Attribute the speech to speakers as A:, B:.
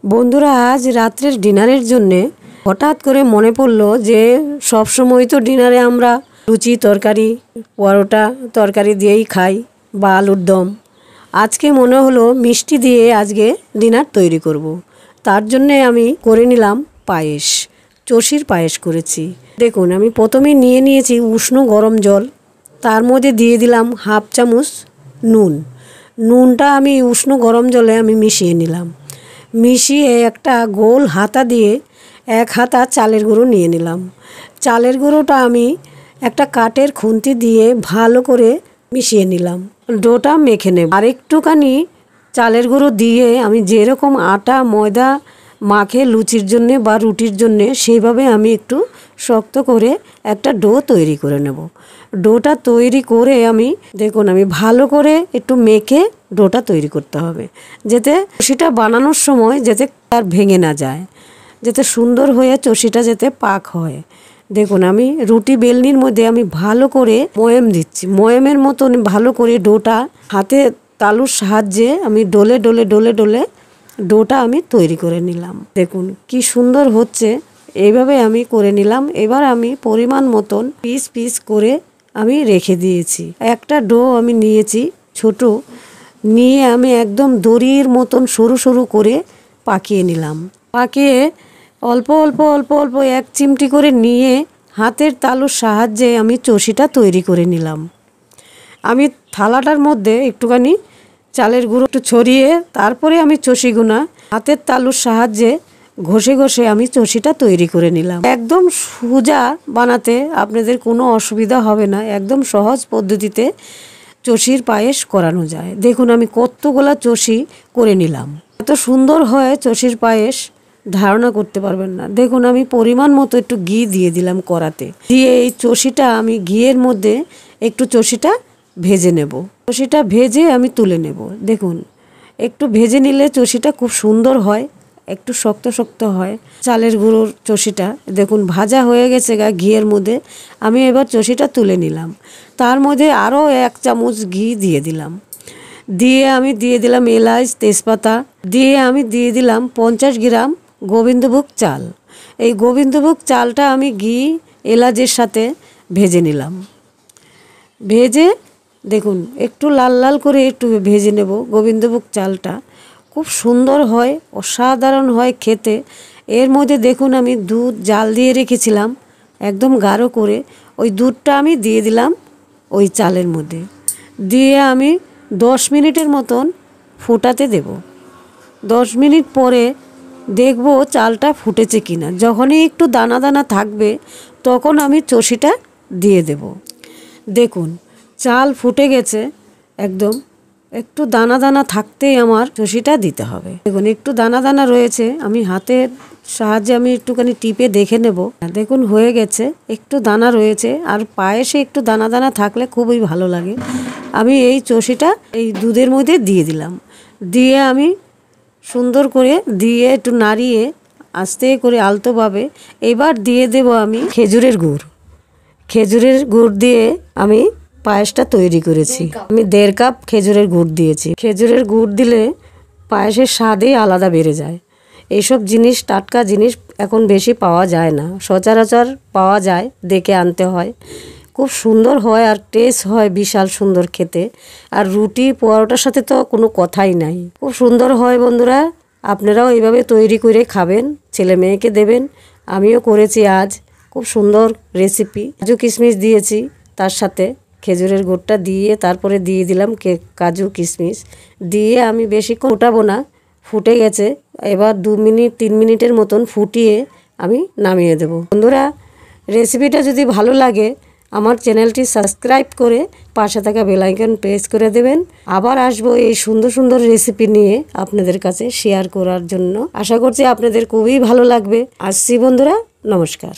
A: বন্ধুরা, আজ রাত্রের ডিনারের জন্যে হঠাৎ করে মনে পড়লো যে সব সময় তো ডিনারে আমরা লুচি তরকারি পরোটা তরকারি দিয়েই খাই বা আলুর দম। আজকে মনে হলো মিষ্টি দিয়ে আজকে ডিনার তৈরি করব। তার জন্যে আমি করে নিলাম পায়েস, চষির পায়েস করেছি। দেখুন, আমি প্রথমে নিয়ে নিয়েছি উষ্ণ গরম জল, তার মধ্যে দিয়ে দিলাম হাফ চামচ নুনটা আমি উষ্ণ গরম জলে আমি মিশিয়ে নিলাম। মিশিয়ে একটা গোল হাতা দিয়ে এক হাতা চালের গুঁড়ো নিয়ে নিলাম। চালের গুঁড়োটা আমি একটা কাঠের খুন্তি দিয়ে ভালো করে মিশিয়ে নিলাম। ডোটা মেখে নেব। আর একটুখানি চালের গুঁড়ো দিয়ে আমি যেরকম আটা ময়দা মাখে লুচির জন্যে বা রুটির জন্যে সেইভাবে আমি একটু শক্ত করে একটা ডো তৈরি করে নেব। ডোটা তৈরি করে আমি দেখুন আমি ভালো করে একটু মেখে ডোটা তৈরি করতে হবে, যাতে চষিটা বানানোর সময় যাতে আর ভেঙে না যায়, যাতে সুন্দর হয়ে চষিটা যাতে পাক হয়। দেখুন আমি রুটি বেলনির মধ্যে আমি ভালো করে ময়াম দিচ্ছি, ময়ামের মতন ভালো করে ডোটা হাতে তালুর সাহায্যে আমি ডলে ডলে ডলে ডলে ডোটা আমি তৈরি করে নিলাম। দেখুন কি সুন্দর হচ্ছে, এইভাবে আমি করে নিলাম। এবার আমি পরিমাণ মতন পিস পিস করে আমি রেখে দিয়েছি। একটা ডো আমি নিয়েছি ছোট, নিয়ে আমি একদম দড়ির মতন সরু সরু করে পাকিয়ে নিলাম। পাকিয়ে অল্প অল্প অল্প অল্প এক চিমটি করে নিয়ে হাতের তালুর সাহায্যে আমি চষিটা তৈরি করে নিলাম। আমি থালাটার মধ্যে একটুখানি চালের গুঁড়ো একটু ছড়িয়ে তারপরে আমি চষিগুনা হাতের তালুর সাহায্যে ঘষে ঘষে আমি চষিটা তৈরি করে নিলাম। একদম সোজা বানাতে আপনাদের কোনো অসুবিধা হবে না, একদম সহজ পদ্ধতিতে চষির পায়েস করানো যায়। দেখুন আমি কতগুলা চষি করে নিলাম। এত সুন্দর হয় চষির পায়েস, ধারণা করতে পারবেন না। দেখুন আমি পরিমাণ মতো একটু ঘি দিয়ে দিলাম কড়াতে, দিয়ে এই চষিটা আমি ঘিয়ের মধ্যে একটু চষিটা ভেজে নেব। চষিটা ভেজে আমি তুলে নেব। দেখুন একটু ভেজে নিলে চষিটা খুব সুন্দর হয়, একটু শক্ত শক্ত হয় চালের গুঁড়োর চষিটা। দেখুন ভাজা হয়ে গেছে ঘিয়ের মধ্যে। আমি এবার চষিটা তুলে নিলাম। তার মধ্যে আরও এক চামচ ঘি দিয়ে দিলাম। দিয়ে আমি দিয়ে দিলাম এলাচ তেজপাতা, দিয়ে আমি দিয়ে দিলাম 50 গ্রাম গোবিন্দভোগ চাল। এই গোবিন্দভোগ চালটা আমি ঘি এলাচের সাথে ভেজে নিলাম। ভেজে দেখুন একটু লাল লাল করে একটু ভেজে নেব। গোবিন্দভোগ চালটা খুব সুন্দর হয়, অসাধারণ হয় খেতে। এর মধ্যে দেখুন আমি দুধ জাল দিয়ে রেখেছিলাম একদম গাঢ় করে, ওই দুধটা আমি দিয়ে দিলাম ওই চালের মধ্যে। দিয়ে আমি 10 মিনিটের মতন ফোটাতে দেব। 10 মিনিট পরে দেখব চালটা ফুটেছে কিনা। যখনই একটু দানা দানা থাকবে তখন আমি চষিটা দিয়ে দেব। দেখুন চাল ফুটে গেছে একদম, একটু দানা দানা থাকতেই আমার চষিটা দিতে হবে। দেখুন একটু দানা দানা রয়েছে, আমি হাতের সাহায্যে আমি একটুখানি টিপে দেখে নেব। দেখুন হয়ে গেছে, একটু দানা রয়েছে। আর পায়েসে একটু দানা দানা থাকলে খুবই ভালো লাগে। আমি এই চষিটা এই দুধের মধ্যে দিয়ে দিলাম। দিয়ে আমি সুন্দর করে দিয়ে একটু নাড়িয়ে আস্তে করে আলতোভাবে এবার দিয়ে দেব আমি খেজুরের গুড়। খেজুরের গুড় দিয়ে আমি পায়েসটা তৈরি করেছি। আমি 1.5 কাপ খেজুরের গুড় দিয়েছি। খেজুরের গুড় দিলে পায়েসের স্বাদই আলাদা বেড়ে যায়। এইসব জিনিস টাটকা জিনিস এখন বেশি পাওয়া যায় না, সচরাচর পাওয়া যায়, দেখে আনতে হয়। খুব সুন্দর হয় আর টেস্ট হয় বিশাল সুন্দর খেতে। আর রুটি পরোটার সাথে তো কোনো কথাই নাই, খুব সুন্দর হয়। বন্ধুরা আপনারাও এইভাবে তৈরি করে খাবেন, ছেলে মেয়েকে দেবেন। আমিও করেছি আজ, খুব সুন্দর রেসিপি। কাজু কিশমিশ দিয়েছি তার সাথে, খেজুরের গুড়টা দিয়ে তারপরে দিয়ে দিলাম কাজু কিশমিশ দিয়ে আমি বেশিক্ষণ ফোটাবো না, ফুটে গেছে। এবার 2 মিনিট 3 মিনিটের মতন ফুটিয়ে আমি নামিয়ে দেব। বন্ধুরা রেসিপিটা যদি ভালো লাগে আমার চ্যানেলটি সাবস্ক্রাইব করে পাশে থাকা বেল আইকন প্রেস করে দেবেন। আবার আসবো এই সুন্দর সুন্দর রেসিপি নিয়ে আপনাদের কাছে শেয়ার করার জন্য। আশা করছি আপনাদের খুবই ভালো লাগবে। আসছি বন্ধুরা, নমস্কার।